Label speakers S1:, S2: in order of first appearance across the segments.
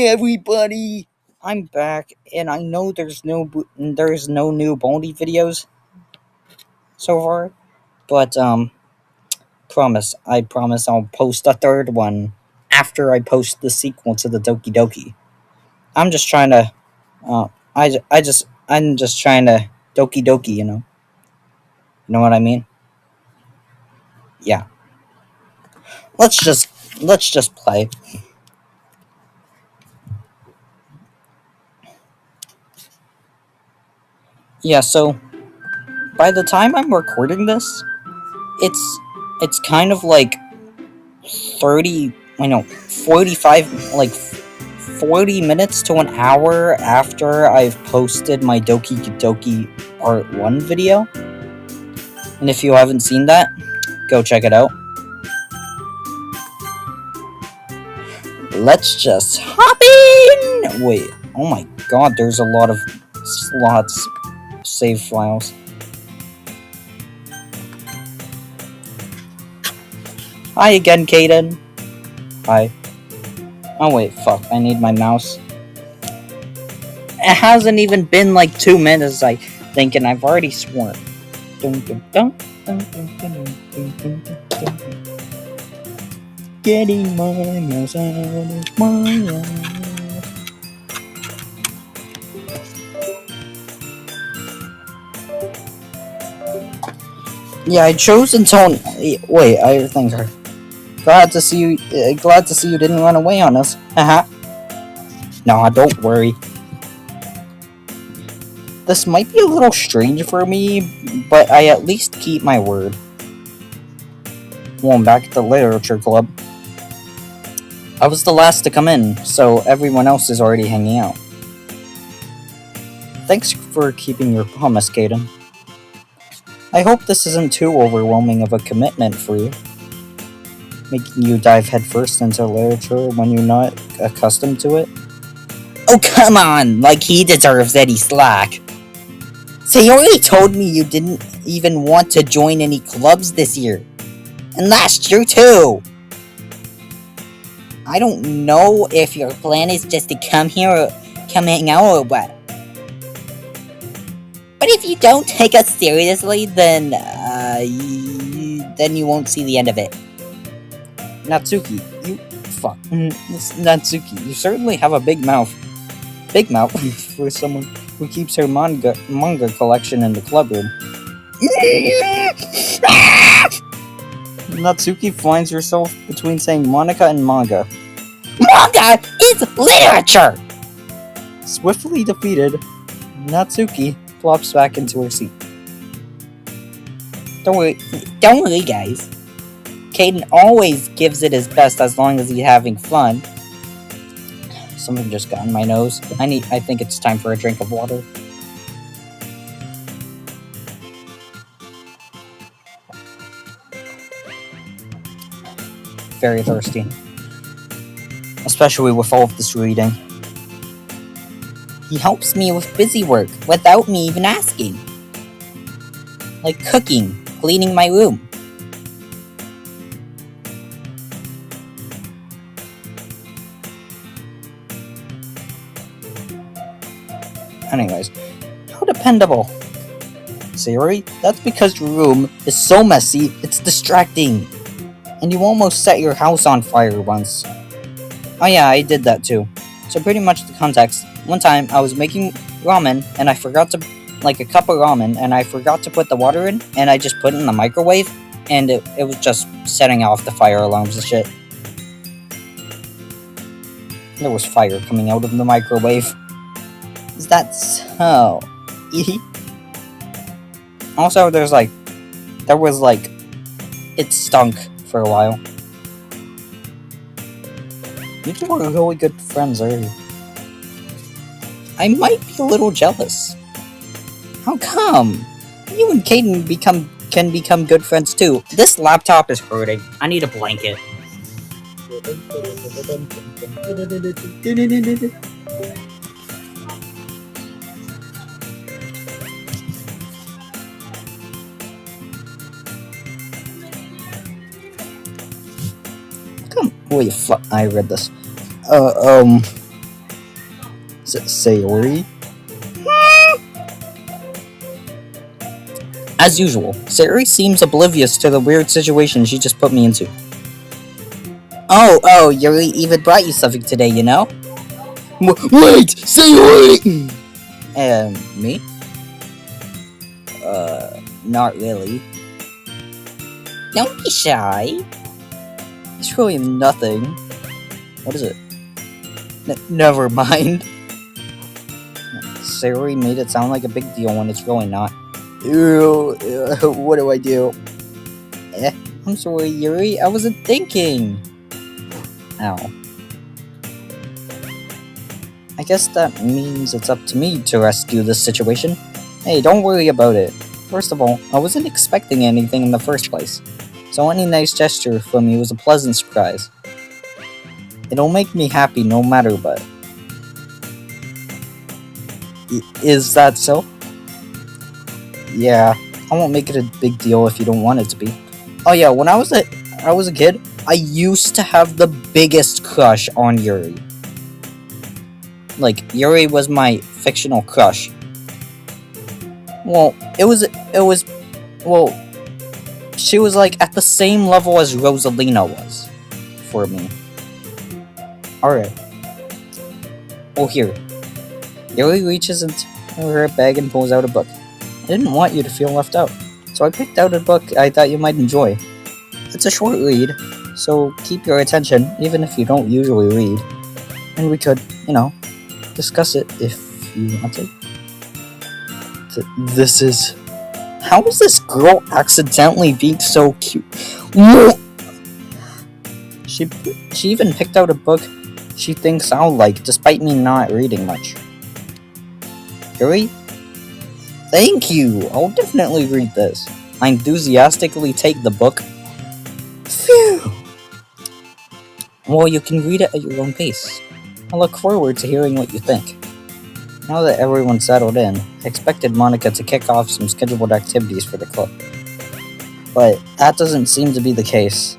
S1: everybody! I'm back, and I know there's no new Baldy videos so far, but I promise I'll post a third one after I post the sequel to the Doki Doki. I'm just trying to, uh, I'm just trying to Doki Doki, you know what I mean? Yeah. Let's just play. Yeah. So by the time I'm recording this, it's kind of like 30, I know, 45, like 40 minutes to an hour after I've posted my Doki Doki Part 1 video. And if you haven't seen that, go check it out. Let's just hop in! Wait, oh my god, there's a lot of slots, save files. Hi again, Kaden. Hi. Oh wait, fuck, I need my mouse. It hasn't even been like 2 minutes, I think, and I've already sworn. Getting my mouse out of my life. Yeah, I chose until. Wait, I think her. Glad to see you. Glad to see you didn't run away on us. Haha. Nah, don't worry. This might be a little strange for me, but I at least keep my word. Well, I'm back at the Literature Club. I was the last to come in, so everyone else is already hanging out. Thanks for keeping your promise, Kaden. I hope this isn't too overwhelming of a commitment for you. Making you dive headfirst into literature when you're not accustomed to it. Oh, come on! Like he deserves any slack. So you already told me you didn't even want to join any clubs this year. And last year too! I don't know if your plan is just to come here or come hang out or what. But if you don't take us seriously, then you won't see the end of it. Natsuki, you fuck. Natsuki, you certainly have a big mouth. Big mouth for someone who keeps her manga collection in the club room. Natsuki finds herself between saying Monica and manga. Manga is literature! Swiftly defeated, Natsuki flops back into her seat. Don't worry, guys. Caden always gives it his best as long as he's having fun. Something just got in my nose. I think it's time for a drink of water. Very thirsty. Especially with all of this reading. He helps me with busy work without me even asking. Like cooking, cleaning my room. Anyways, how dependable. Sayori, that's because your room is so messy, it's distracting. And you almost set your house on fire once. Oh yeah, I did that too. So pretty much the context. One time, I was making ramen, and I forgot to, like a cup of ramen, and I forgot to put the water in, and I just put it in the microwave, and it was just setting off the fire alarms and shit. There was fire coming out of the microwave. Is that so? Also, it stunk for a while. You two are really good friends, are you? I might be a little jealous. How come? You and Caden can become good friends too. This laptop is hurting. I need a blanket. Wait, fuck, I read this. Sayori? As usual, Sayori seems oblivious to the weird situation she just put me into. Oh, Yuri even brought you something today, you know? Wait! Sayori! Me? Not really. Don't be shy. It's really nothing. What is it? Never mind. Sayori made it sound like a big deal when it's really not. Ew, what do I do? I'm sorry, Yuri. I wasn't thinking. Ow. I guess that means it's up to me to rescue this situation. Hey, don't worry about it. First of all, I wasn't expecting anything in the first place, so any nice gesture from you was a pleasant surprise. It'll make me happy no matter what. Is that so? Yeah, I won't make it a big deal if you don't want it to be. Oh yeah, when I was a kid, I used to have the biggest crush on Yuri. Like, Yuri was my fictional crush. Well, she was like at the same level as Rosalina was for me. Alright. Oh, here. Yuri reaches into her bag and pulls out a book. I didn't want you to feel left out, so I picked out a book I thought you might enjoy. It's a short read, so keep your attention, even if you don't usually read. And we could, discuss it if you want to. This is... How is this girl accidentally being so cute? She even picked out a book she thinks I'll like, despite me not reading much. Yuri? Thank you! I'll definitely read this. I enthusiastically take the book. Phew! Well, you can read it at your own pace. I look forward to hearing what you think. Now that everyone's settled in, I expected Monica to kick off some scheduled activities for the club. But that doesn't seem to be the case.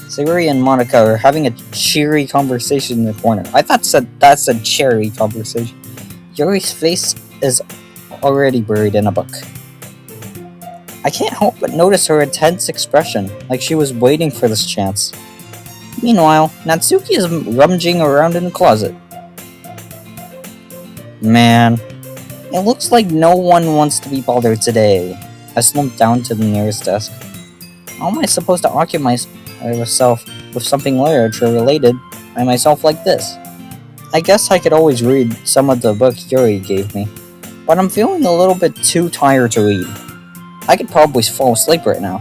S1: Sayori and Monica are having a cheery conversation in the corner. I thought that's a cherry conversation. Yuri's face is already buried in a book. I can't help but notice her intense expression, like she was waiting for this chance. Meanwhile, Natsuki is rummaging around in the closet. Man, it looks like no one wants to be bothered today. I slumped down to the nearest desk. How am I supposed to occupy myself with something literature related by myself like this? I guess I could always read some of the book Yuri gave me, but I'm feeling a little bit too tired to read. I could probably fall asleep right now.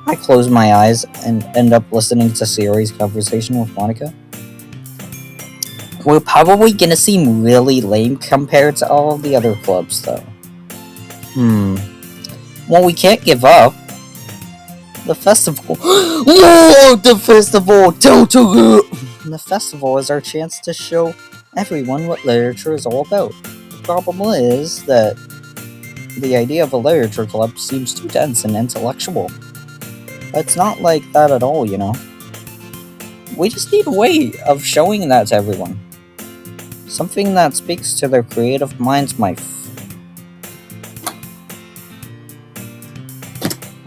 S1: I close my eyes and end up listening to Sayori's conversation with Monica. We're probably gonna seem really lame compared to all of the other clubs, though. Well, we can't give up. The festival. Whoa! The festival! The festival is our chance to show everyone what literature is all about. The problem is that the idea of a literature club seems too dense and intellectual. But it's not like that at all, We just need a way of showing that to everyone. Something that speaks to their creative minds,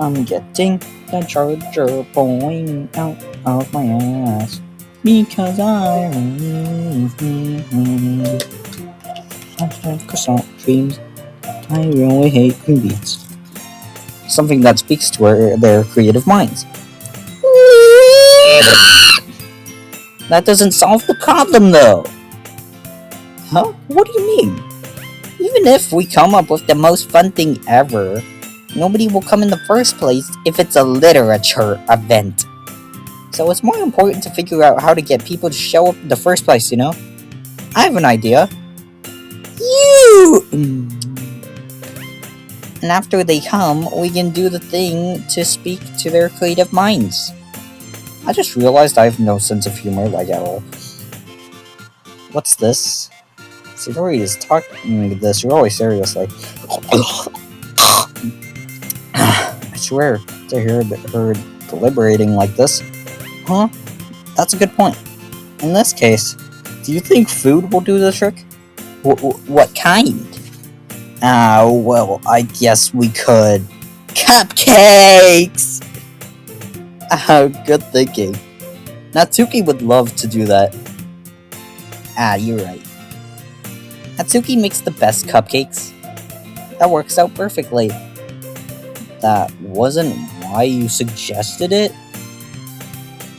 S1: I'm getting the charger pulling out of my ass because I have croissant dreams. I really hate green beans. Something that speaks to their creative minds. That doesn't solve the problem, though. Huh? What do you mean? Even if we come up with the most fun thing ever, nobody will come in the first place if it's a literature event. So it's more important to figure out how to get people to show up in the first place, I have an idea. And after they come, we can do the thing to speak to their creative minds. I just realized I have no sense of humor, like at all. What's this? Sayori is talking this really seriously. I swear to hear her deliberating like this. Huh? That's a good point. In this case, do you think food will do the trick? What kind? Well, I guess we could. Cupcakes! Good thinking. Natsuki would love to do that. You're right. Natsuki makes the best cupcakes. That works out perfectly. That wasn't why you suggested it?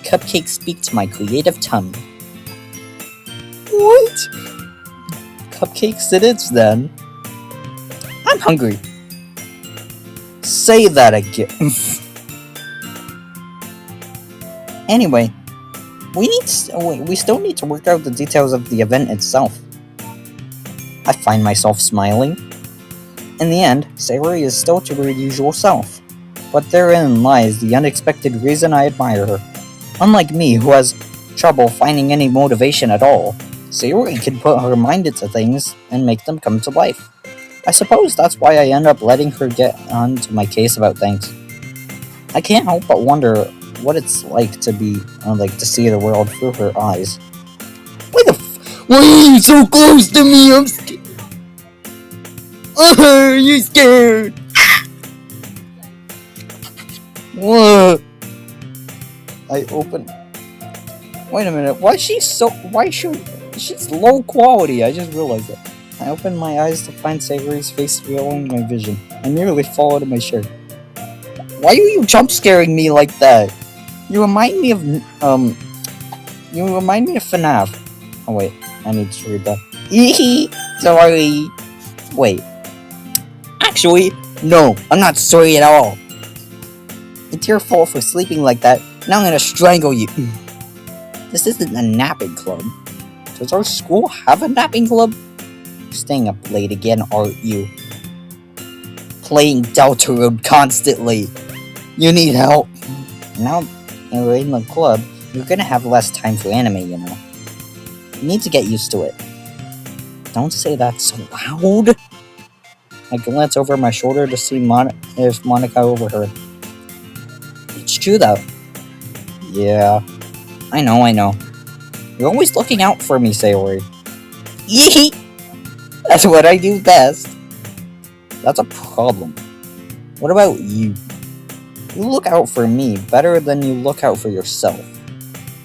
S1: Cupcakes speak to my creative tummy. What? Cupcakes it is then. I'm hungry. Say that again. Anyway, we still need to work out the details of the event itself. I find myself smiling. In the end, Sayori is still to her usual self. But therein lies the unexpected reason I admire her. Unlike me, who has trouble finding any motivation at all, Sayori can put her mind into things and make them come to life. I suppose that's why I end up letting her get onto my case about things. I can't help but wonder what it's like to see the world through her eyes. Why are you so close to me? I'm scared. You're scared. What? I open. Wait a minute. She's low quality. I just realized it. I opened my eyes to find Sayori's face filling my vision. I nearly fall out of my shirt. Why are you jump scaring me like that? You remind me of FNAF. Oh wait, I need to read that. Sorry. Wait. Actually, no, I'm not sorry at all. It's your fault for sleeping like that. Now I'm gonna strangle you. This isn't a napping club. Does our school have a napping club? Staying up late again, aren't you? Playing Deltarune constantly. You need help. Now you're in the club, you're gonna have less time for anime, you know. You need to get used to it. Don't say that so loud. I glance over my shoulder to see if Monica overheard. It's true though. Yeah, I know. You're always looking out for me, Sayori. Yee! That's what I do best. That's a problem. What about you? You look out for me better than you look out for yourself.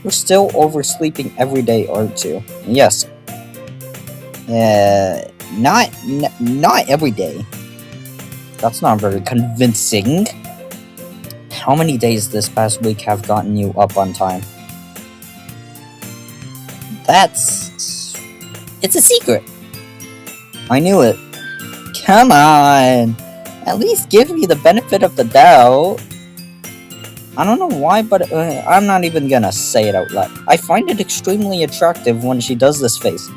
S1: You're still oversleeping every day, aren't you? Yes. Not every day. That's not very convincing. How many days this past week have gotten you up on time? It's a secret. I knew it. Come on. At least give me the benefit of the doubt. I don't know why, but I'm not even gonna say it out loud. I find it extremely attractive when she does this face.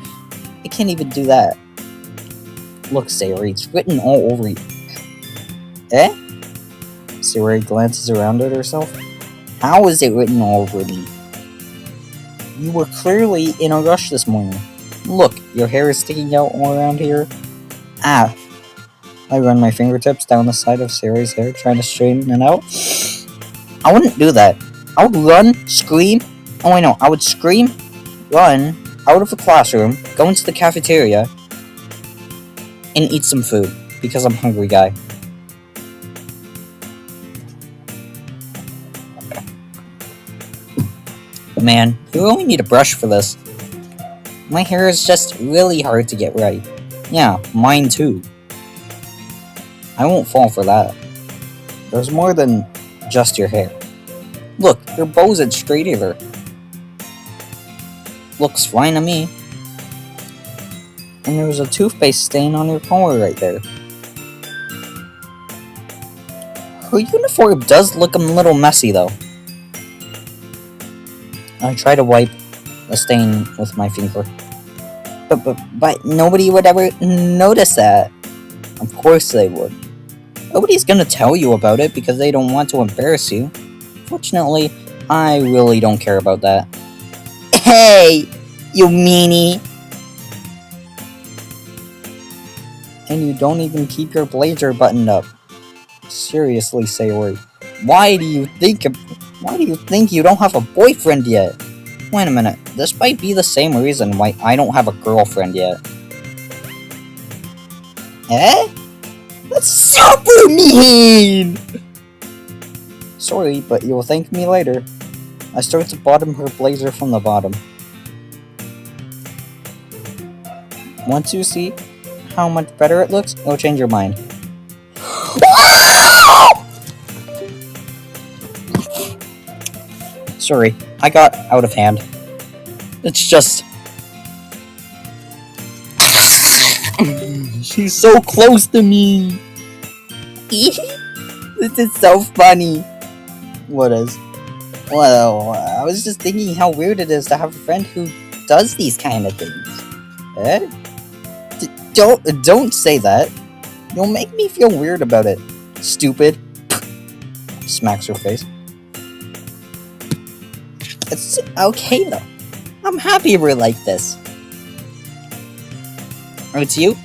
S1: I can't even do that. Look, Sayori, it's written all over you. Eh? Sayori glances around at herself. How is it written all over me? You were clearly in a rush this morning. Look, your hair is sticking out all around here. Ah. I run my fingertips down the side of Sayori's hair, trying to straighten it out. I wouldn't do that. I would run, scream. Oh, I know. I would scream, run out of the classroom, go into the cafeteria, and eat some food because I'm a hungry guy. Man, you only need a brush for this. My hair is just really hard to get right. Yeah, mine too. I won't fall for that. There's more than just your hair. Look, your bow isn't straight either. Looks fine to me. And there's a toothpaste stain on your collar right there. Her uniform does look a little messy though. I try to wipe the stain with my finger. But nobody would ever notice that. Of course they would. Nobody's gonna tell you about it because they don't want to embarrass you. Fortunately, I really don't care about that. Hey, you meanie! And you don't even keep your blazer buttoned up. Seriously, Sayori, why do you think you don't have a boyfriend yet? Wait a minute, this might be the same reason why I don't have a girlfriend yet. Eh? That's super mean! Sorry, but you'll thank me later. I start to bottom her blazer from the bottom. Want to see how much better it looks? It'll change your mind. Sorry, I got out of hand. It's just... She's so close to me! This is so funny. What is? Well, I was just thinking how weird it is to have a friend who does these kind of things. Eh? Don't say that. You'll make me feel weird about it. Stupid. Smacks her face. It's okay though. I'm happy we're like this. Oh, it's you?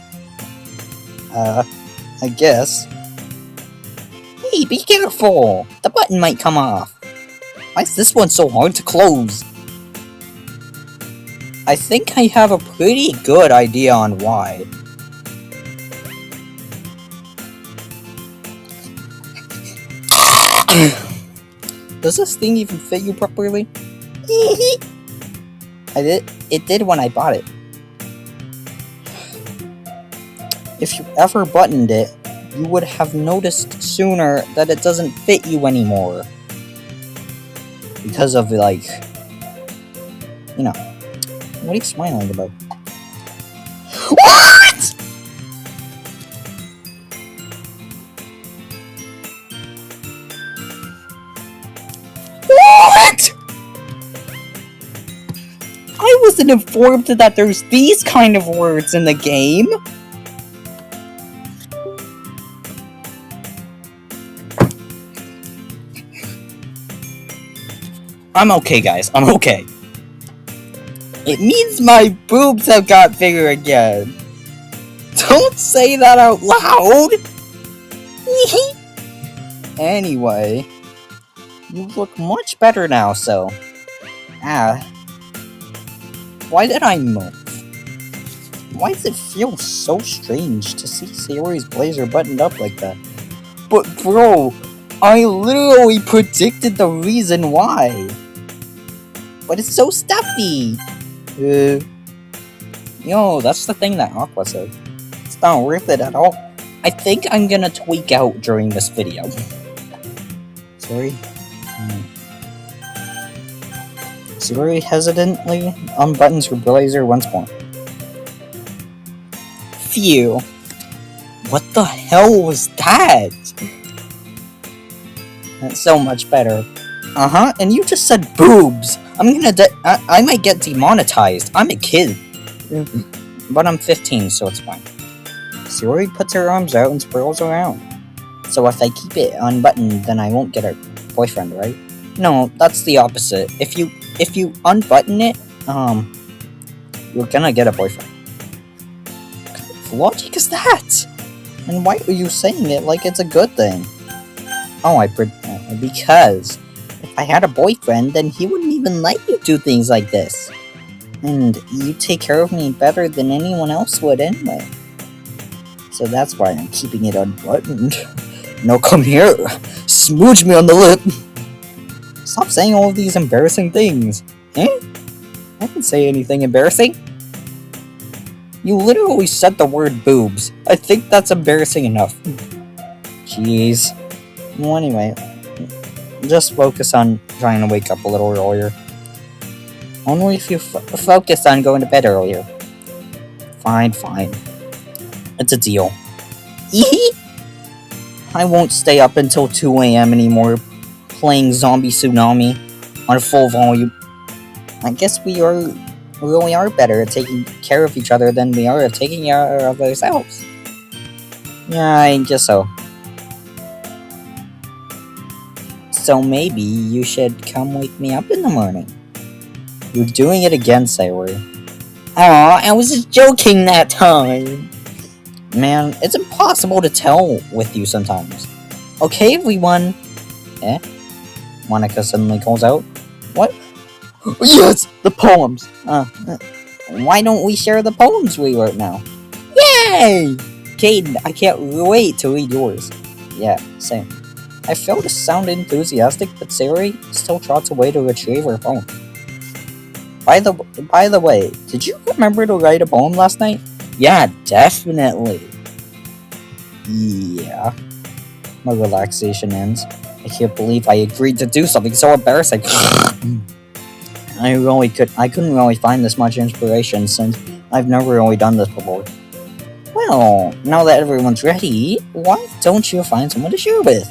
S1: I guess. Hey, be careful! The button might come off. Why is this one so hard to close? I think I have a pretty good idea on why. Does this thing even fit you properly? It did when I bought it. If you ever buttoned it, you would have noticed sooner that it doesn't fit you anymore. Because of, like, you know. What are you smiling about? What?! What?! I wasn't informed that there's these kind of words in the game! I'm okay, guys. I'm okay. It means my boobs have got bigger again. Don't say that out loud! Anyway, you look much better now, so... Why did I move? Why does it feel so strange to see Sayori's blazer buttoned up like that? But bro, I literally predicted the reason why. But it's so stuffy! Yo, that's the thing that Aqua said. It's not worth it at all. I think I'm gonna tweak out during this video. Sorry. Sayori hesitantly unbuttons her blazer once more. Phew. What the hell was that? That's so much better. And you just said boobs! I might get demonetized. I'm a kid. But I'm 15, so it's fine. Sayori puts her arms out and swirls around. So if I keep it unbuttoned, then I won't get a boyfriend, right? No, that's the opposite. If you unbutton it, you're gonna get a boyfriend. What kind of logic is that? And why are you saying it like it's a good thing? Because if I had a boyfriend, then he wouldn't even let you do things like this. And you take care of me better than anyone else would anyway. So that's why I'm keeping it unbuttoned. Now come here, smooch me on the lip. Stop saying all of these embarrassing things. Eh? I didn't say anything embarrassing. You literally said the word boobs. I think that's embarrassing enough. Jeez. Well, anyway, just focus on trying to wake up a little earlier. Only if you focus on going to bed earlier. Fine. It's a deal. I won't stay up until 2 AM anymore playing Zombie Tsunami on full volume. I guess we really are better at taking care of each other than we are at taking care of ourselves. Yeah, I guess so. So maybe you should come wake me up in the morning. You're doing it again, Sayori. Aw, I was just joking that time. Man, it's impossible to tell with you sometimes. Okay, everyone. Eh? Monica suddenly calls out. What? Yes, the poems. Why don't we share the poems we wrote now? Yay! Caden, I can't wait to read yours. Yeah, same. I failed to sound enthusiastic, but Sayori still trots away to retrieve her poem. By the way, did you remember to write a poem last night? Yeah, definitely. Yeah. My relaxation ends. I can't believe I agreed to do something so embarrassing. I couldn't really find this much inspiration since I've never really done this before. Well, now that everyone's ready, why don't you find someone to share with?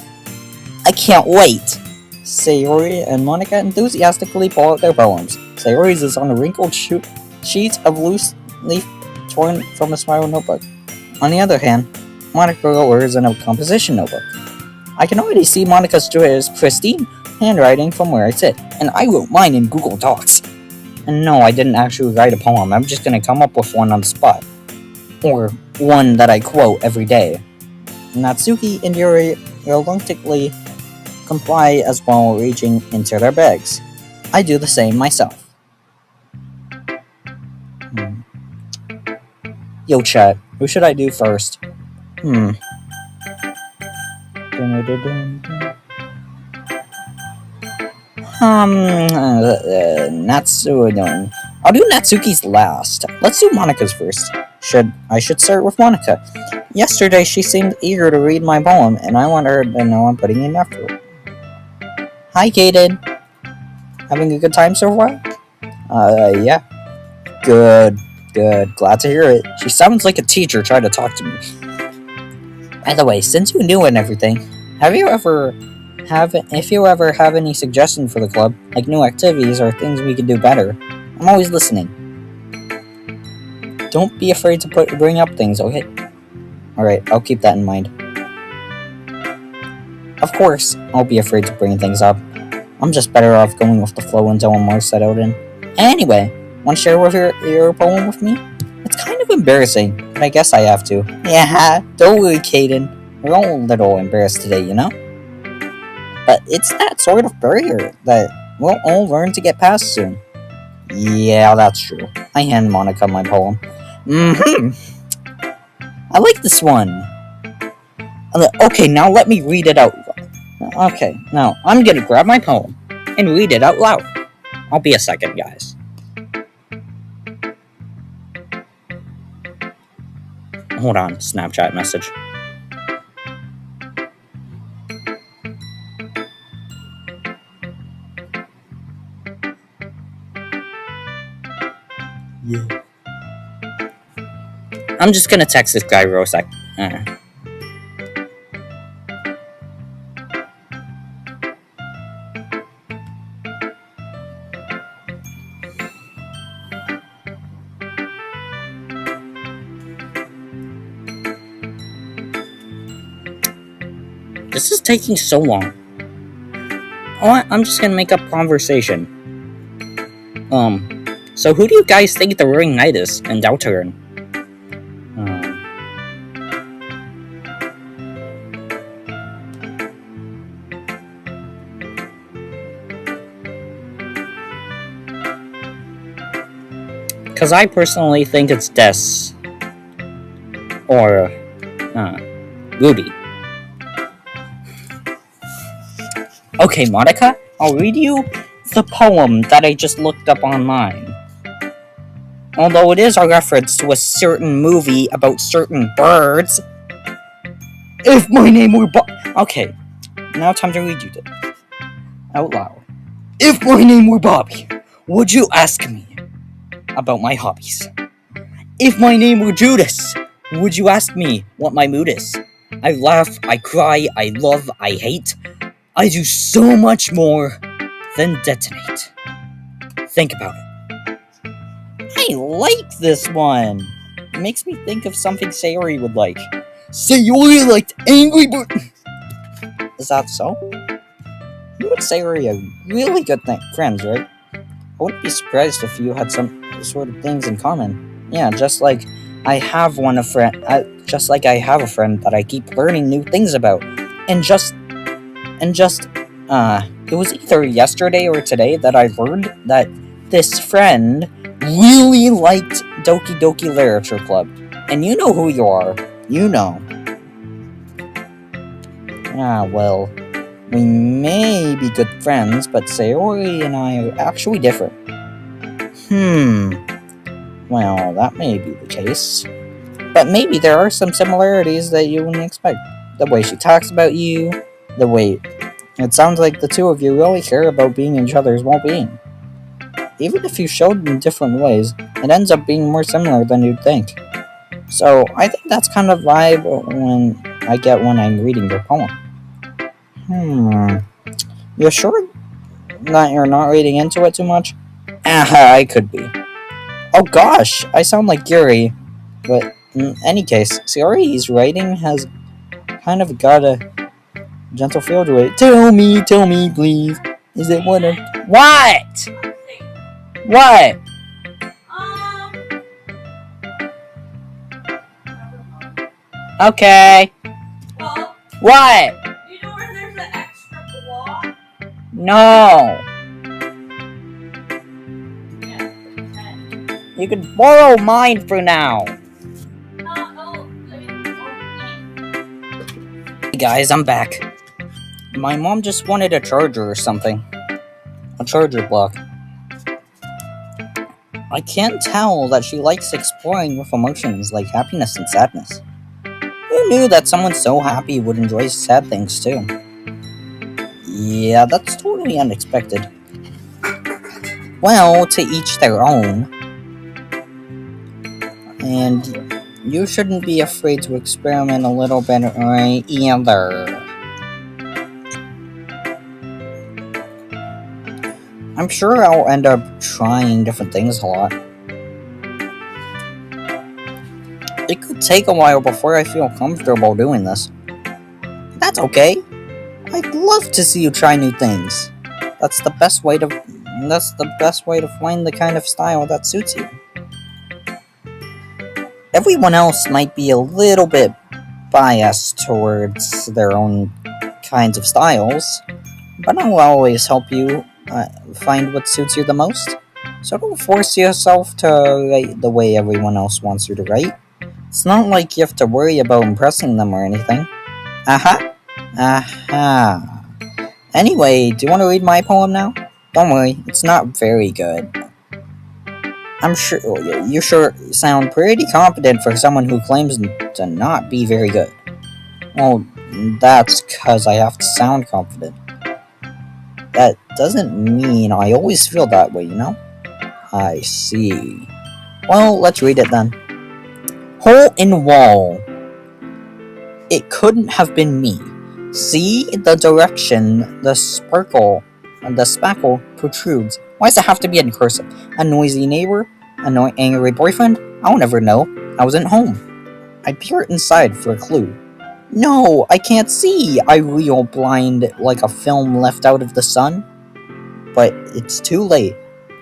S1: I can't wait! Sayori and Monica enthusiastically pull out their poems. Sayori's is on a wrinkled sheet of loose leaf torn from a spiral notebook. On the other hand, Monica wrote hers in a composition notebook. I can already see Monica's pristine handwriting from where I sit, and I wrote mine in Google Docs. And no, I didn't actually write a poem, I'm just gonna come up with one on the spot. Or one that I quote every day. Natsuki and Yuri reluctantly comply as well, reaching into their bags. I do the same myself. Yo chat, who should I do first? Natsu. I'll do Natsuki's last. Let's do Monica's first. I should start with Monica. Yesterday she seemed eager to read my poem, and I want her to know I'm putting in effort. Hi, Kaden. Having a good time so far? Yeah. Good. Glad to hear it. She sounds like a teacher trying to talk to me. By the way, since you knew and everything, if you ever have any suggestions for the club, like new activities or things we could do better, I'm always listening. Don't be afraid to bring up things, okay? Alright, I'll keep that in mind. Of course, I'll be afraid to bring things up. I'm just better off going with the flow until I'm more settled in. Anyway, want to share with your poem with me? It's kind of embarrassing, but I guess I have to. Yeah, don't worry, Kaden. We're all a little embarrassed today, you know? But it's that sort of barrier that we'll all learn to get past soon. Yeah, that's true. I hand Monica my poem. I like this one. Okay, now let me read it out. Okay, now I'm gonna grab my poem and read it out loud. I'll be a second, guys. Hold on, Snapchat message. Yeah. I'm just gonna text this guy real sec. This is taking so long. Oh, I'm just gonna make up conversation. So who do you guys think the ruling knight is in Deltarune? Because I personally think it's Des. Or, Ruby. Okay, Monica, I'll read you the poem that I just looked up online. Although it is a reference to a certain movie about certain birds. If my name were Okay, now time to read you this. Out loud. If my name were Bobby, would you ask me about my hobbies? If my name were Judas, would you ask me what my mood is? I laugh, I cry, I love, I hate. I do so much more than detonate. Think about it. I like this one. It makes me think of something Sayori would like. Sayori liked Angry Bird. Is that so? You and Sayori are really good friends, right? I wouldn't be surprised if you had some sort of things in common. Yeah, just like I have a friend that I keep learning new things about. And just it was either yesterday or today that I learned that this friend really liked Doki Doki Literature Club. And you know who you are. You know. Well, we may be good friends, but Sayori and I are actually different. Well, that may be the case. But maybe there are some similarities that you wouldn't expect. The way she talks about you, the way... It sounds like the two of you really care about being each other's well-being. Even if you showed in different ways, it ends up being more similar than you'd think. So, I think that's kind of vibe I get when I'm reading your poem. You're sure that you're not reading into it too much? I could be. Oh gosh, I sound like Yuri. But in any case, Sayori's writing has kind of got a gentle feel to it. Tell me, please. Is it what I... What? What? Okay.
S2: Well,
S1: What?
S2: you know where there's an extra block?
S1: No.
S2: Yeah.
S1: You could borrow mine for now. Hey guys, I'm back. My mom just wanted a charger or something. A charger block. I can't tell that she likes exploring with emotions like happiness and sadness. Who knew that someone so happy would enjoy sad things too? Yeah, that's totally unexpected. Well, to each their own. And you shouldn't be afraid to experiment a little bit either. I'm sure I'll end up trying different things a lot. It could take a while before I feel comfortable doing this. That's okay. I'd love to see you try new things. That's the best way to find the kind of style that suits you. Everyone else might be a little bit biased towards their own kinds of styles, but I'll always help you find what suits you the most. So don't force yourself to write the way everyone else wants you to write. It's not like you have to worry about impressing them or anything. Aha. Anyway, do you want to read my poem now? Don't worry, it's not very good. I'm sure you sure sound pretty confident for someone who claims to not be very good. Well, that's because I have to sound confident. That doesn't mean I always feel that way, you know? I see. Well, let's read it then. Hole in wall. It couldn't have been me. See the direction the spackle protrudes. Why does it have to be in cursive? A noisy neighbor? An angry boyfriend? I'll never know. I wasn't home. I peer inside for a clue. No, I can't see. I reel blind like a film left out of the sun. But it's too late.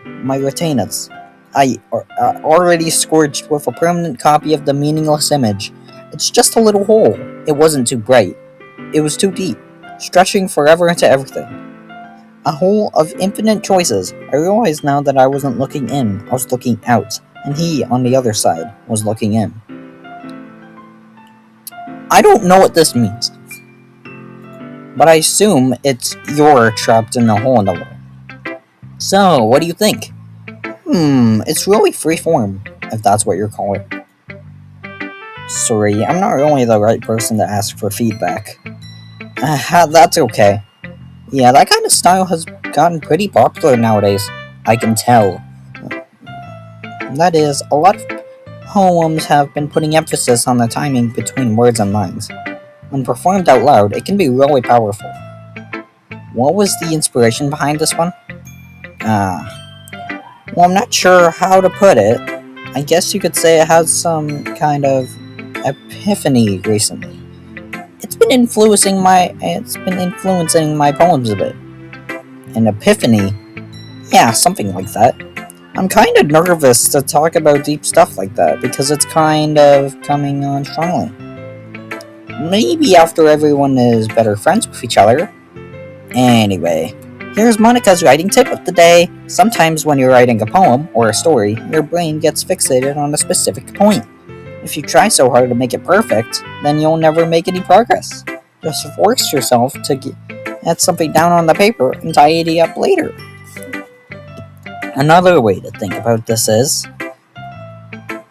S1: My retainers. I already scorched with a permanent copy of the meaningless image. It's just a little hole. It wasn't too bright. It was too deep, stretching forever into everything. A hole of infinite choices. I realized now that I wasn't looking in, I was looking out, and he, on the other side, was looking in. I don't know what this means, but I assume it's you're trapped in a hole in the wall. So, what do you think? It's really freeform, if that's what you're calling. Sorry, I'm not really the right person to ask for feedback. That's okay. Yeah, that kind of style has gotten pretty popular nowadays. I can tell. That is, a lot of poems have been putting emphasis on the timing between words and lines. When performed out loud, it can be really powerful. What was the inspiration behind this one? Well, I'm not sure how to put it. I guess you could say it has some kind of epiphany recently. It's been influencing my poems a bit. An epiphany? Yeah, something like that. I'm kind of nervous to talk about deep stuff like that because it's kind of coming on strongly. Maybe after everyone is better friends with each other. Anyway, here's Monica's writing tip of the day. Sometimes when you're writing a poem or a story, your brain gets fixated on a specific point. If you try so hard to make it perfect, then you'll never make any progress. Just force yourself to get something down on the paper and tidy up later. Another way to think about this is,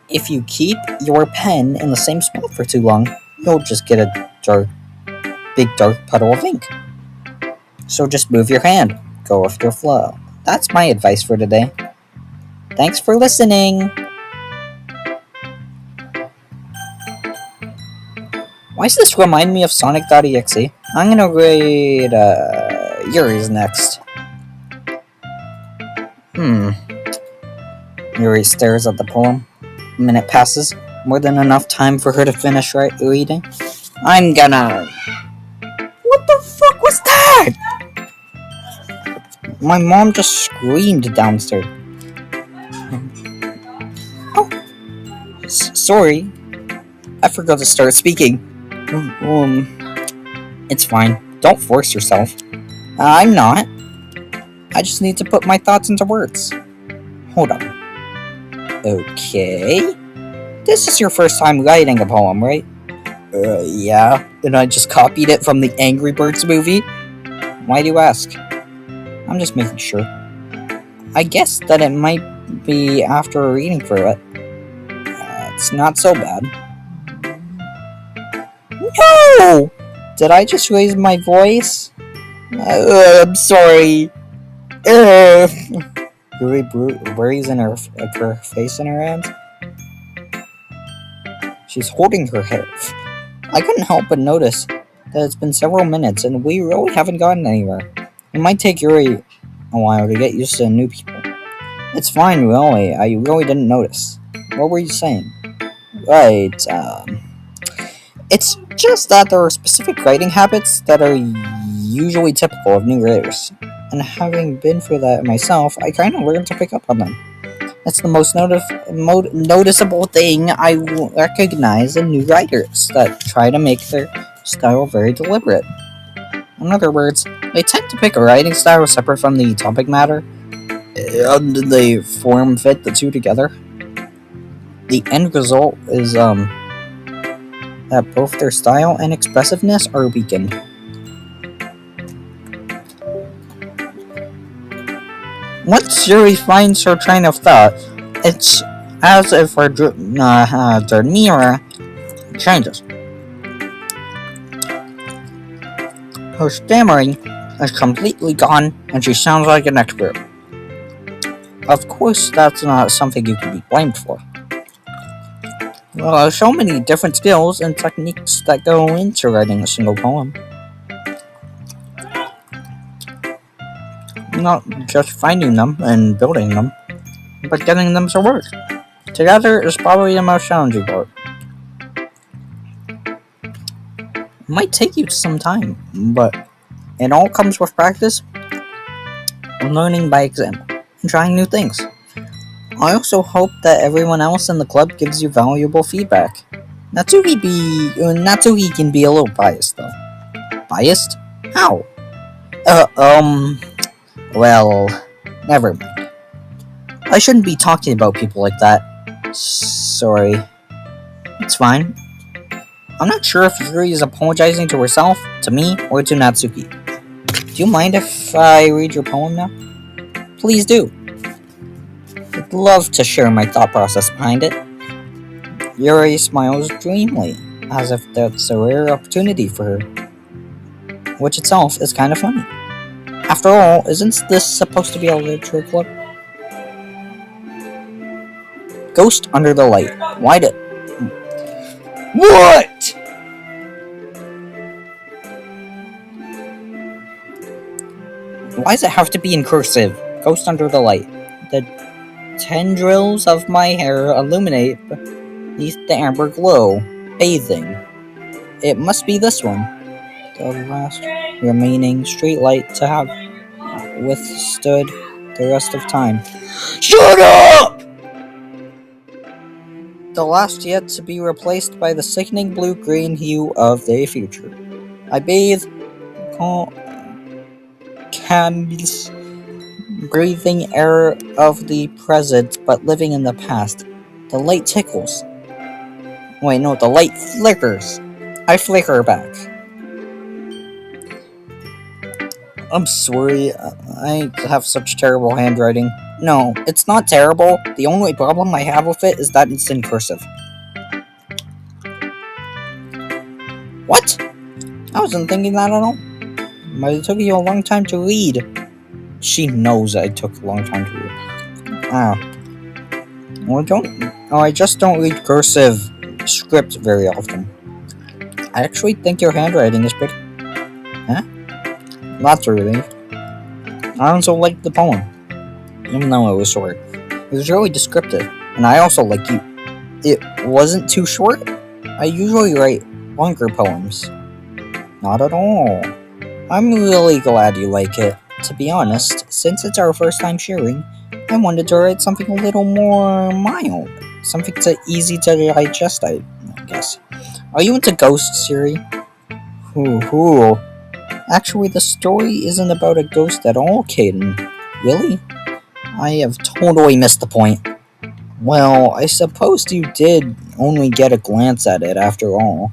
S1: if you keep your pen in the same spot for too long, you'll just get a big dark puddle of ink. So just move your hand. Go with your flow. That's my advice for today. Thanks for listening. Why does this remind me of Sonic.exe? I'm gonna read Yuri's next. Yuri stares at the poem. A minute passes. More than enough time for her to finish reading. I'm gonna... What the fuck was that? My mom just screamed downstairs. Oh, sorry. I forgot to start speaking. It's fine. Don't force yourself. I'm not. I just need to put my thoughts into words. Hold on. Okay. This is your first time writing a poem, right? Yeah. And I just copied it from the Angry Birds movie? Why do you ask? I'm just making sure. I guess that it might be after reading through it. It's not so bad. No! Did I just raise my voice? I'm sorry. Yuri worries in her face in her hands. She's holding her hair. I couldn't help but notice that it's been several minutes and we really haven't gotten anywhere. It might take Yuri a while to get used to new people. It's fine, really. I really didn't notice. What were you saying? Right, it's just that there are specific writing habits that are usually typical of new writers. And having been through that myself, I kind of learned to pick up on them. That's the most noticeable thing I recognize in new writers that try to make their style very deliberate. In other words, they tend to pick a writing style separate from the topic matter, and they form fit the two together. The end result is that both their style and expressiveness are weakened. Once Yuri finds her train of thought, it's as if her demeanor changes. Her stammering is completely gone, and she sounds like an expert. Of course, that's not something you can be blamed for. There are so many different skills and techniques that go into writing a single poem. Not just finding them and building them, but getting them to work. Together is probably the most challenging part. It might take you some time, but it all comes with practice and learning by example and trying new things. I also hope that everyone else in the club gives you valuable feedback. Natsuki can be a little biased though. Biased? How? Well, never mind. I shouldn't be talking about people like that. Sorry. It's fine. I'm not sure if Yuri is apologizing to herself, to me, or to Natsuki. Do you mind if I read your poem now? Please do. I'd love to share my thought process behind it. Yuri smiles dreamily, as if that's a rare opportunity for her, which itself is kind of funny. After all, isn't this supposed to be a literature club? Ghost Under the Light. Why did... What?! Why does it have to be in cursive? Ghost Under the Light. The tendrils of my hair illuminate beneath the amber glow. Bathing. It must be this one. The last remaining street light to have withstood the rest of time. Shut up! The last yet to be replaced by the sickening blue-green hue of the future. I bathe candles, breathing air of the present but living in the past. The light tickles. Wait, no, the light flickers. I flicker back. I'm sorry, I have such terrible handwriting. No, it's not terrible. The only problem I have with it is that it's in cursive. What? I wasn't thinking that at all. But it took you a long time to read. She knows I took a long time to read. I just don't read cursive script very often. I actually think your handwriting is pretty. Huh? That's a relief. I also liked the poem, even though it was short. It was really descriptive, and I also like you. It wasn't too short. I usually write longer poems. Not at all. I'm really glad you like it. To be honest, since it's our first time sharing, I wanted to write something a little more mild. Something easy to digest, I guess. Are you into ghosts, Siri? Hoo. Actually, the story isn't about a ghost at all, Caden. Really? I have totally missed the point. Well, I suppose you did only get a glance at it after all.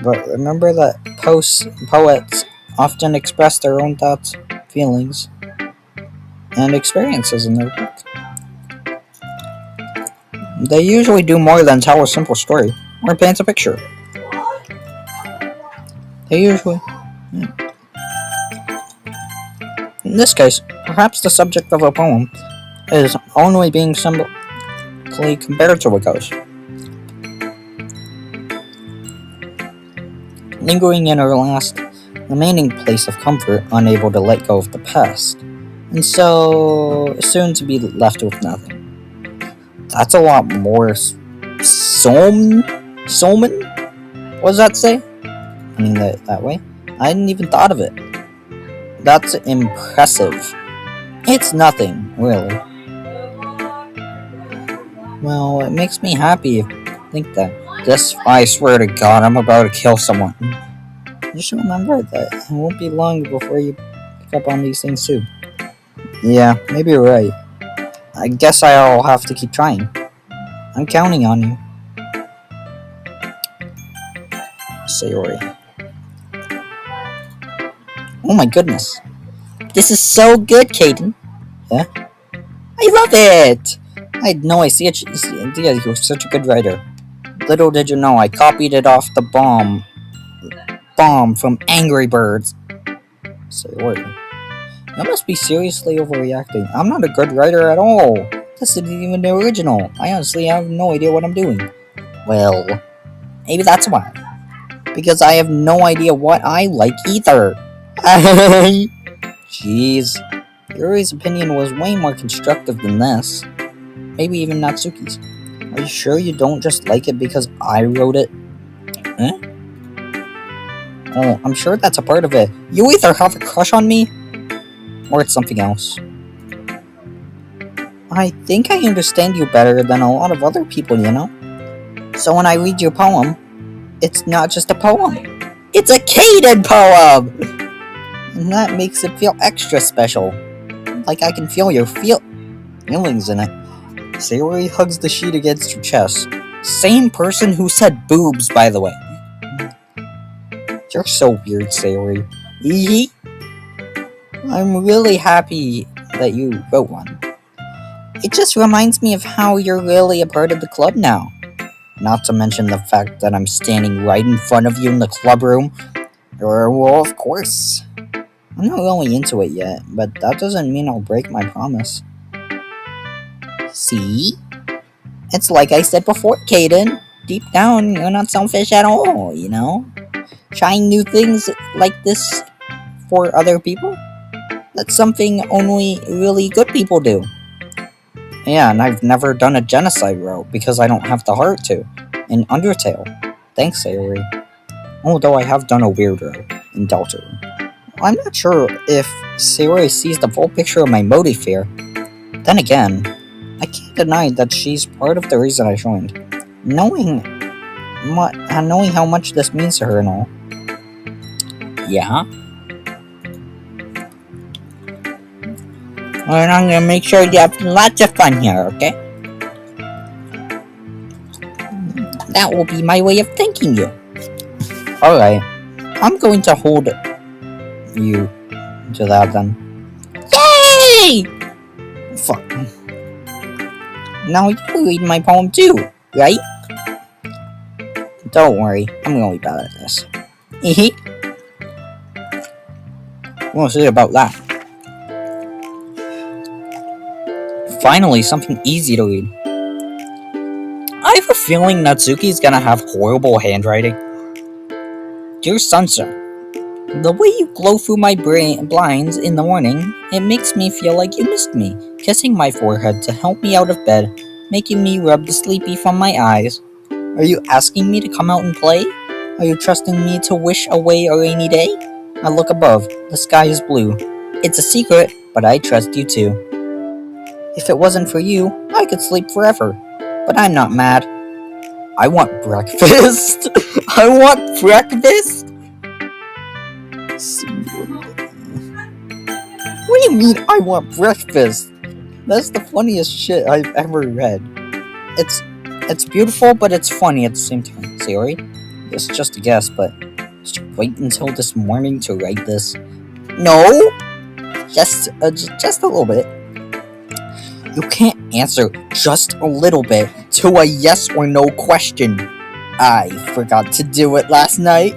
S1: But remember that poets often express their own thoughts, feelings, and experiences in their work. They usually do more than tell a simple story or paint a picture. They usually. In this case, perhaps the subject of a poem is only being simply compared to a ghost. Lingering in her last remaining place of comfort, unable to let go of the past, and so soon to be left with nothing. That's a lot more Solman? What does that say? I mean that way? I hadn't even thought of it. That's impressive. It's nothing, really. Well, it makes me happy to think that. I swear to God, I'm about to kill someone. You should remember that it won't be long before you pick up on these things too. Yeah, maybe you're right. I guess I'll have to keep trying. I'm counting on you. Sayori. Oh my goodness. This is so good, Caden. Yeah? I love it! I had no idea you were such a good writer. Little did you know, I copied it off the bomb from Angry Birds. Sayori. You must be seriously overreacting. I'm not a good writer at all. This isn't even the original. I honestly have no idea what I'm doing. Well, maybe that's why. Because I have no idea what I like either. Jeez. Yuri's opinion was way more constructive than this. Maybe even Natsuki's. Are you sure you don't just like it because I wrote it? Huh? Oh, I'm sure that's a part of it. You either have a crush on me, or it's something else. I think I understand you better than a lot of other people, you know? So when I read your poem, it's not just a poem. It's a Caden poem! And that makes it feel extra special. Like I can feel your feelings in it. Sayori hugs the sheet against her chest. Same person who said boobs, by the way. You're so weird, Sayori. Yee. I'm really happy that you wrote one. It just reminds me of how you're really a part of the club now. Not to mention the fact that I'm standing right in front of you in the club room. Well, of course. I'm not really into it yet, but that doesn't mean I'll break my promise. See? It's like I said before, Caden. Deep down, you're not selfish at all, you know? Trying new things like this for other people? That's something only really good people do. Yeah, and I've never done a genocide route because I don't have the heart to. In Undertale. Thanks, Sayori. Although I have done a weird route in Deltarune. I'm not sure if Sayori sees the full picture of my motive here. Then again, I can't deny that she's part of the reason I joined. Knowing how much this means to her and all. Yeah? And I'm gonna make sure you have lots of fun here, okay? That will be my way of thanking you. Alright, I'm going to hold you to that then. Yay! Fuck. Now you read my poem too, right? Don't worry, I'm really bad at this. We'll see about that. Finally, something easy to read. I have a feeling Natsuki's gonna have horrible handwriting. Dear Sunset, the way you glow through my blinds in the morning, it makes me feel like you missed me, kissing my forehead to help me out of bed, making me rub the sleepy from my eyes. Are you asking me to come out and play? Are you trusting me to wish away a rainy day? I look above, the sky is blue. It's a secret, but I trust you too. If it wasn't for you, I could sleep forever. But I'm not mad. I want breakfast. I want breakfast. What do you mean I want breakfast? That's the funniest shit I've ever read. It's beautiful, but it's funny at the same time. Sorry, it's just a guess, but did you wait until this morning to write this? No, just a little bit. You can't answer just a little bit to a yes or no question. I forgot to do it last night.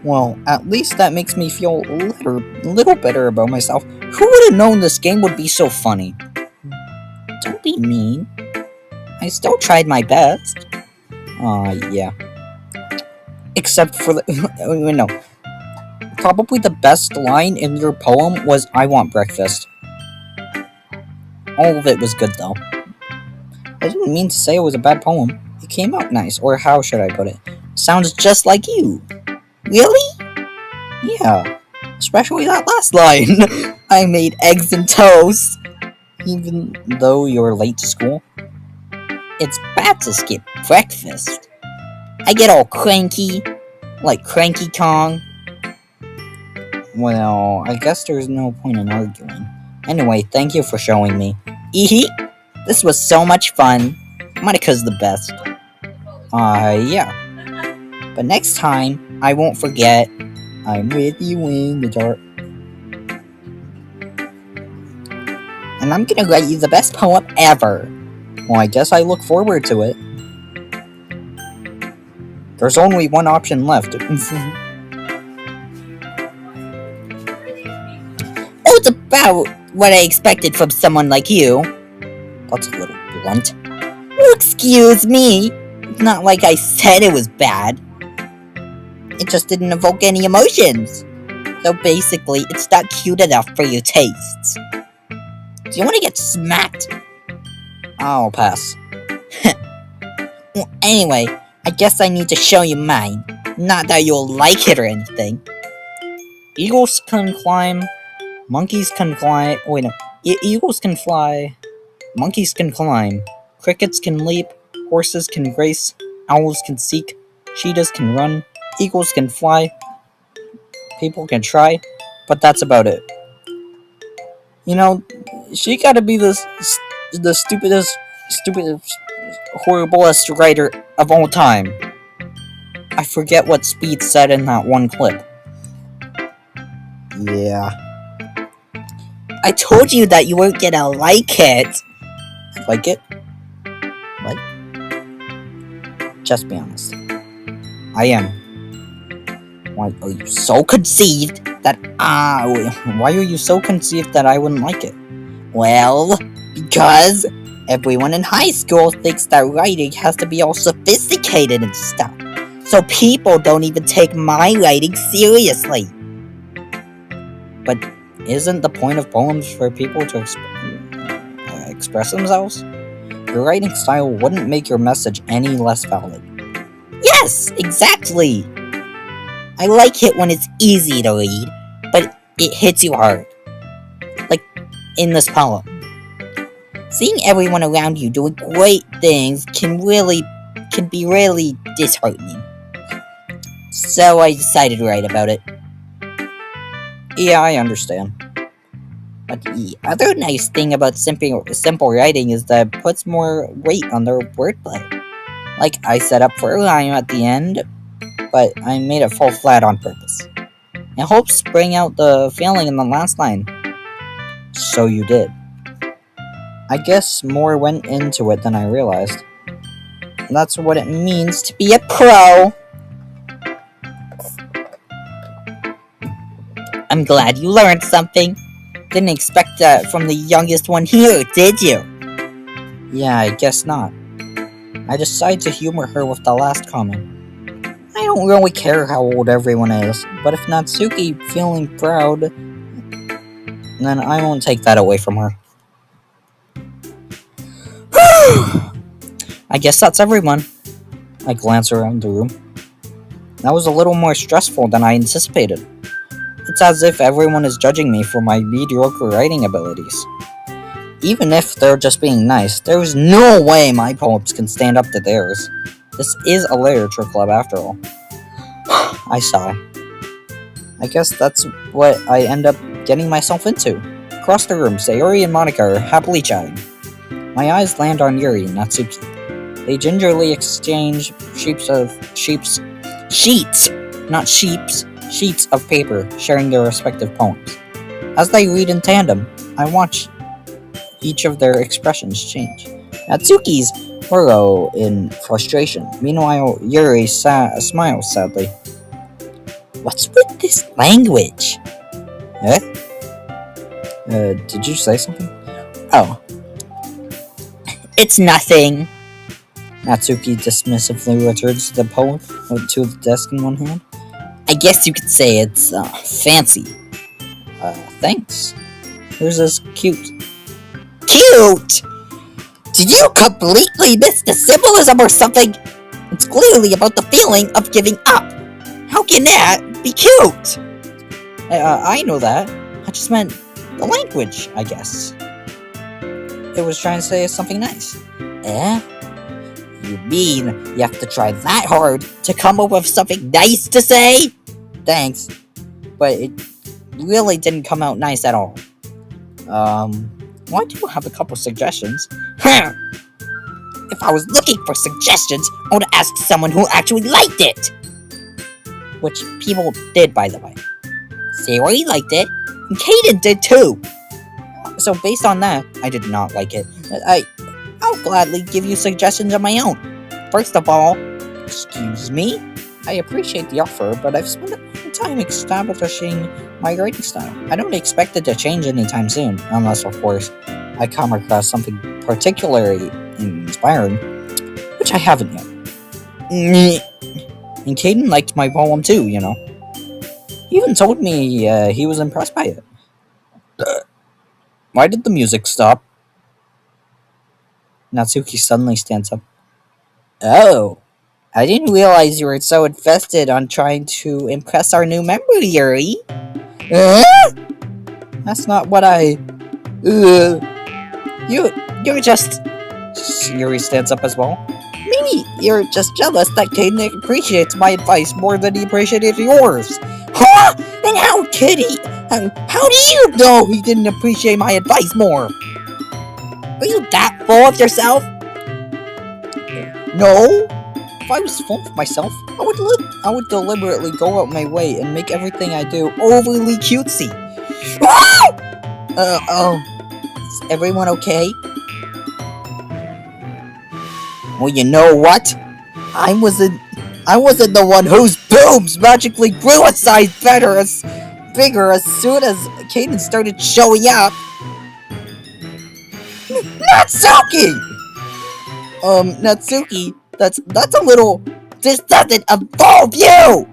S1: Well, at least that makes me feel a little better about myself. Who would have known this game would be so funny? Don't be mean. I still tried my best. Yeah. Except for the... no. Probably the best line in your poem was, I want breakfast. All of it was good, though. I didn't mean to say it was a bad poem. It came out nice, or how should I put it? Sounds just like you. Really? Yeah. Especially that last line. I made eggs and toast. Even though you're late to school. It's bad to skip breakfast. I get all cranky. Like Cranky Kong. Well, I guess there's no point in arguing. Anyway, thank you for showing me. This was so much fun. Monika's the best. Yeah. But next time, I won't forget. I'm with you in the dark. And I'm gonna write you the best poem ever. Well, I guess I look forward to it. There's only one option left. Oh, it's about what I expected from someone like you. That's a little blunt. Oh, excuse me. It's not like I said it was bad. It just didn't evoke any emotions. So basically, it's not cute enough for your tastes. Do you want to get smacked? I'll pass. Well, anyway, I guess I need to show you mine. Not that you'll like it or anything. Eagles can climb. Monkeys can fly. Wait, no. Eagles can fly. Monkeys can climb. Crickets can leap. Horses can race. Owls can seek. Cheetahs can run. Eagles can fly. People can try. But that's about it. You know, she gotta be the stupidest, horriblest writer of all time. I forget what Speed said in that one clip. Yeah. I told you that you weren't gonna like it. Like it? What? Just be honest. I am. Why are you so conceived that why are you so conceived that I wouldn't like it? Well, because everyone in high school thinks that writing has to be all sophisticated and stuff. So people don't even take my writing seriously. But isn't the point of poems for people to express themselves? Your writing style wouldn't make your message any less valid. Yes, exactly! I like it when it's easy to read, but it hits you hard. Like in this poem. Seeing everyone around you doing great things can be really disheartening. So I decided to write about it. Yeah, I understand. But the other nice thing about simple writing is that it puts more weight on their wordplay. Like I set up for a rhyme at the end, but I made it fall flat on purpose. It helps bring out the feeling in the last line. So you did. I guess more went into it than I realized. That's what it means to be a pro. I'm glad you learned something. Didn't expect that from the youngest one here, did you? Yeah, I guess not. I decided to humor her with the last comment. I don't really care how old everyone is, but if Natsuki feeling proud, then I won't take that away from her. I guess that's everyone. I glance around the room. That was a little more stressful than I anticipated. It's as if everyone is judging me for my mediocre writing abilities. Even if they're just being nice, there is no way my poems can stand up to theirs. This is a literature club after all. I sigh. I guess that's what I end up getting myself into. Across the room, Sayori and Monica are happily chatting. My eyes land on Yuri and Natsuki. They gingerly exchange sheets of paper, sharing their respective poems. As they read in tandem, I watch each of their expressions change. Natsuki's furrow in frustration. Meanwhile, Yuri smiles sadly. What's with this language? Eh? Did you say something? Oh. It's nothing. Natsuki dismissively returns the poem to the desk in one hand. I guess you could say it's fancy. Thanks. Yours is cute. Cute? Did you completely miss the symbolism or something? It's clearly about the feeling of giving up. How can that be cute? I know that. I just meant the language, I guess. It was trying to say something nice. Eh? You mean you have to try that hard to come up with something nice to say? Thanks. But it really didn't come out nice at all. Well, I do have a couple suggestions. If I was looking for suggestions, I would have asked someone who actually liked it. Which people did, by the way. Sayori liked it, and Kaden did too. So based on that, I did not like it. I'll gladly give you suggestions of my own. First of all, excuse me? I appreciate the offer, but I've spent a long time establishing my writing style. I don't expect it to change anytime soon, unless, of course, I come across something particularly inspiring, which I haven't yet. And Caden liked my poem too, you know. He even told me he was impressed by it. Why did the music stop? Natsuki suddenly stands up. Oh, I didn't realize you were so invested on trying to impress our new member, Yuri. That's not what I... You're just... Yuri stands up as well. Maybe you're just jealous that Caden appreciates my advice more than he appreciated yours. Huh? And how could he? How do you know he didn't appreciate my advice more? Are you that full of yourself? No. If I was full of myself, I would deliberately go out my way and make everything I do overly cutesy. Is everyone okay? Well, you know what? I wasn't the one whose boobs magically grew a size bigger as soon as Caden started showing up. Natsuki! Natsuki, that's a little... This doesn't involve you!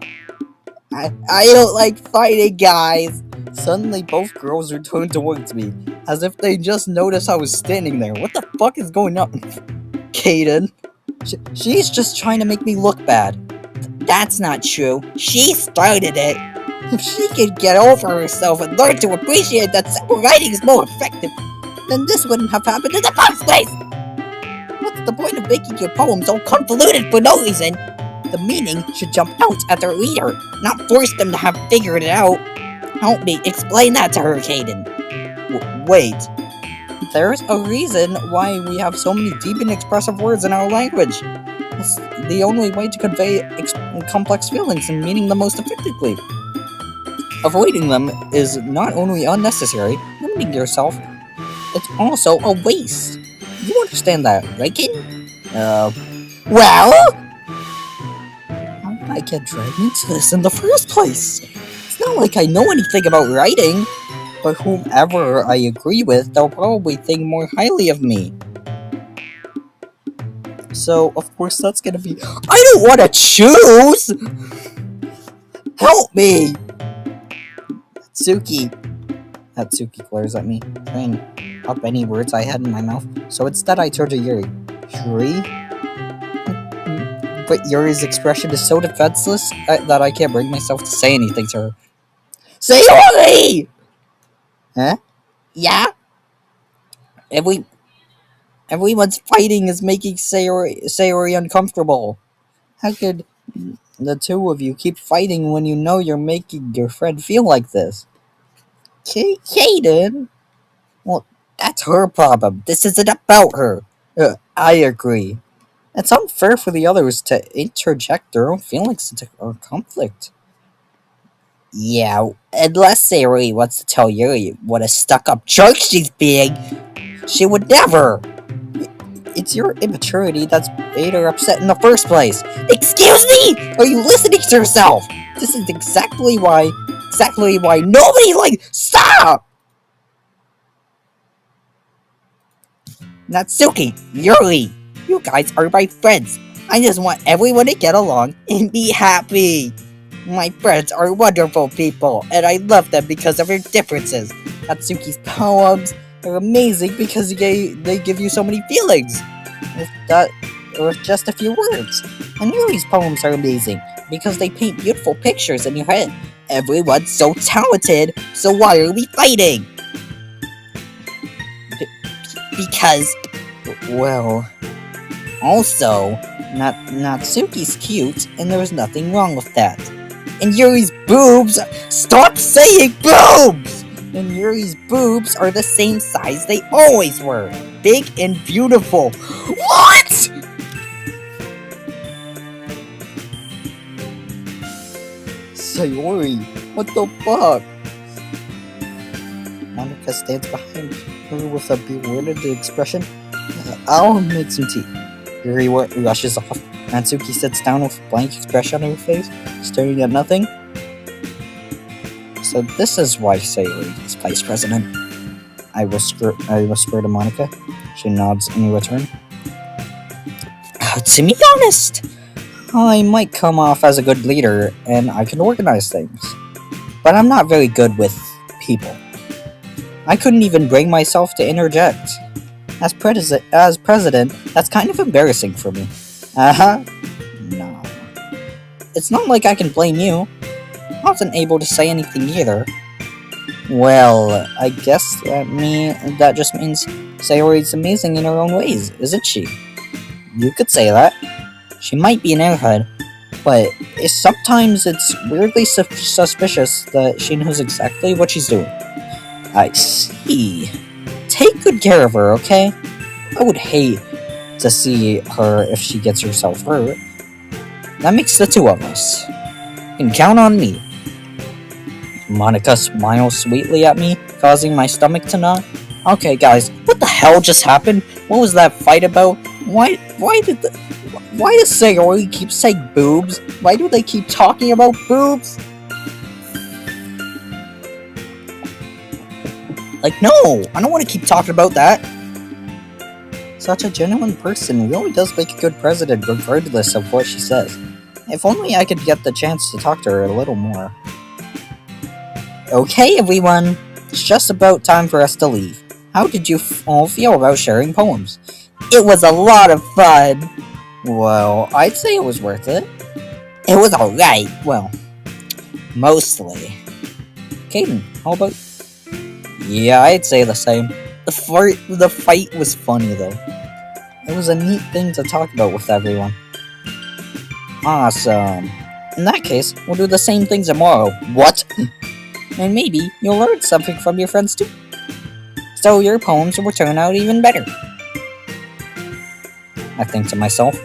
S1: I don't like fighting, guys. Suddenly, both girls returned towards me, as if they just noticed I was standing there. What the fuck is going on? Caden. She's just trying to make me look bad. That's not true. She started it. If she could get over herself and learn to appreciate that simple writing is more effective, then this wouldn't have happened in the first place. What's the point of making your poems all convoluted for no reason? The meaning should jump out at the reader, not force them to have figured it out. Help me explain that to her, Caden. Wait. There's a reason why we have so many deep and expressive words in our language. It's the only way to convey complex feelings and meaning them most effectively. Avoiding them is not only unnecessary, limiting yourself, it's also a waste. You understand that, right, kid? Well? How did I get dragged into this in the first place? It's not like I know anything about writing, but whomever I agree with, they'll probably think more highly of me. So, of course, that's gonna be. I don't want to choose! Help me! Natsuki. Natsuki glares at me, trying up any words I had in my mouth. So instead, I turn to Yuri. Yuri? But Yuri's expression is so defenseless that I can't bring myself to say anything to her. Sayori! Huh? Yeah? Everyone's fighting is making Sayori uncomfortable. How could the two of you keep fighting when you know you're making your friend feel like this? Kaden? Well, that's her problem. This isn't about her. I agree. It's unfair for the others to interject their own feelings into our conflict. Yeah, unless Sayori wants to tell Yuri what a stuck-up jerk she's being, she would never! It's your immaturity that's made her upset in the first place. Excuse me? Are you listening to yourself? This is exactly why nobody stop! Natsuki, Yuri, you guys are my friends. I just want everyone to get along and be happy. My friends are wonderful people, and I love them because of their differences. Natsuki's poems are amazing because they give you so many feelings. With just a few words. And Yuri's poems are amazing because they paint beautiful pictures in your head. Everyone's so talented, so why are we fighting? Because, well, also, Natsuki's cute, and there was nothing wrong with that. And Yuri's boobs, stop saying boobs! And Yuri's boobs are the same size they always were, big and beautiful. What? Sayori, what the fuck? Monica stands behind her with a bewildered expression. I'll make some tea. Yuri rushes off. Natsuki sits down with a blank expression on her face, staring at nothing. So this is why Sayori is vice president. I whisper to Monica. She nods in return. To be honest, I might come off as a good leader and I can organize things. But I'm not very good with people. I couldn't even bring myself to interject. As president, that's kind of embarrassing for me. No. It's not like I can blame you. I wasn't able to say anything either. Well, I guess that just means Sayori's amazing in her own ways, isn't she? You could say that. She might be an airhead, but sometimes it's weirdly suspicious that she knows exactly what she's doing. I see. Take good care of her, okay? I would hate to see her if she gets herself hurt. That makes the two of us. You can count on me. Monica smiles sweetly at me, causing my stomach to knot. Okay, guys, what the hell just happened? What was that fight about? Why does Sayori keep saying boobs? Why do they keep talking about boobs? No, I don't want to keep talking about that. Such a genuine person really does make a good president regardless of what she says. If only I could get the chance to talk to her a little more. Okay, everyone, it's just about time for us to leave. How did you all feel about sharing poems? It was a lot of fun. Well, I'd say it was worth it. It was alright. Well, mostly. Caden, how about... Yeah, I'd say the same. The fight was funny, though. It was a neat thing to talk about with everyone. Awesome. In that case, we'll do the same thing tomorrow. What? And maybe you'll learn something from your friends too. So your poems will turn out even better. I think to myself.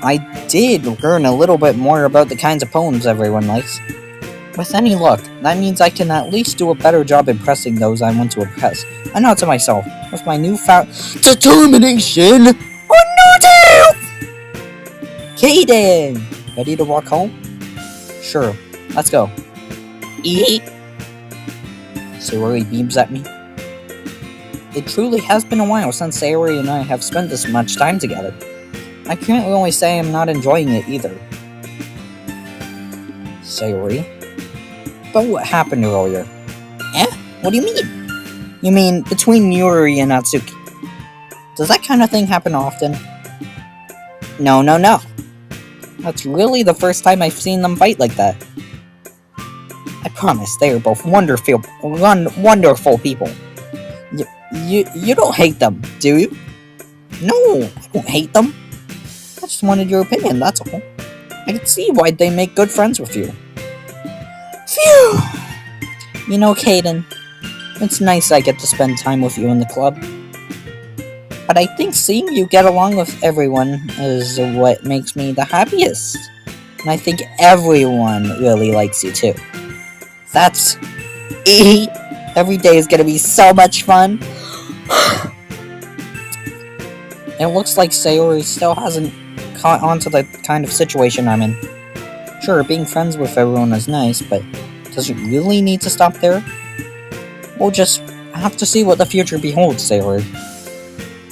S1: I did learn a little bit more about the kinds of poems everyone likes. With any luck, that means I can at least do a better job impressing those I want to impress. I know to myself, with my newfound determination, oh no doubt! Kaden! Ready to walk home? Sure, let's go. Eat! Sayori beams at me. It truly has been a while since Sayori and I have spent this much time together. I can't really say I'm not enjoying it either. Sayori? But what happened earlier? Eh? What do you mean? You mean between Yuri and Natsuki? Does that kind of thing happen often? No. That's really the first time I've seen them fight like that. I promise they are both wonderful people. You don't hate them, do you? No, I don't hate them. I just wanted your opinion, that's all. I can see why they make good friends with you. Phew! You know, Kaden, it's nice I get to spend time with you in the club. But I think seeing you get along with everyone is what makes me the happiest. And I think everyone really likes you too. That's... Every day is gonna be so much fun. It looks like Sayori still hasn't caught on to the kind of situation I'm in. Sure, being friends with everyone is nice, but does it really need to stop there? We'll just have to see what the future beholds, Sayori.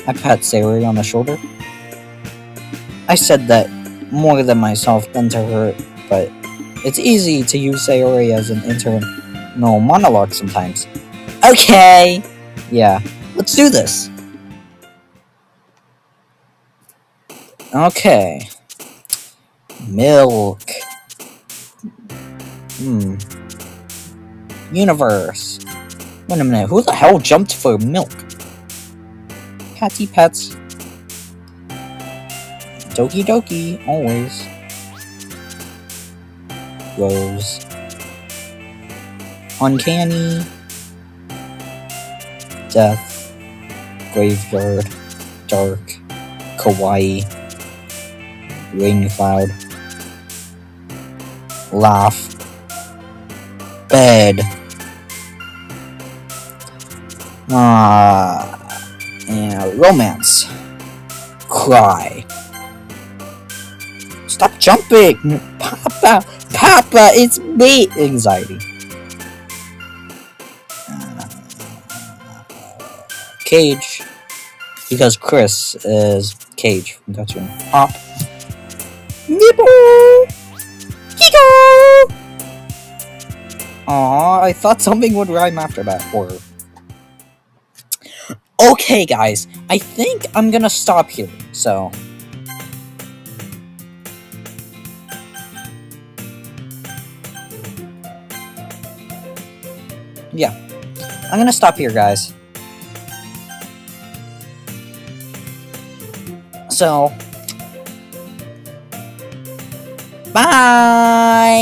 S1: I pat Sayori on the shoulder. I said that more than myself than to her, but it's easy to use Sayori as an internal monologue sometimes. Okay! Yeah, let's do this! Okay. Milk. Universe. Wait a minute, who the hell jumped for milk? Patty pets. Doki Doki, always. Rose. Uncanny. Death. Graveyard. Dark. Kawaii. Rain cloud. Laugh. Bed. And romance. Cry. Stop jumping! Papa! Papa! It's me! Anxiety. Cage. Because Chris is Cage from Cartoon. Pop. Nibble! Giggle! Aw, I thought something would rhyme after that. Or... Okay, guys. I think I'm gonna stop here, so... Yeah. I'm gonna stop here, guys. So... Bye!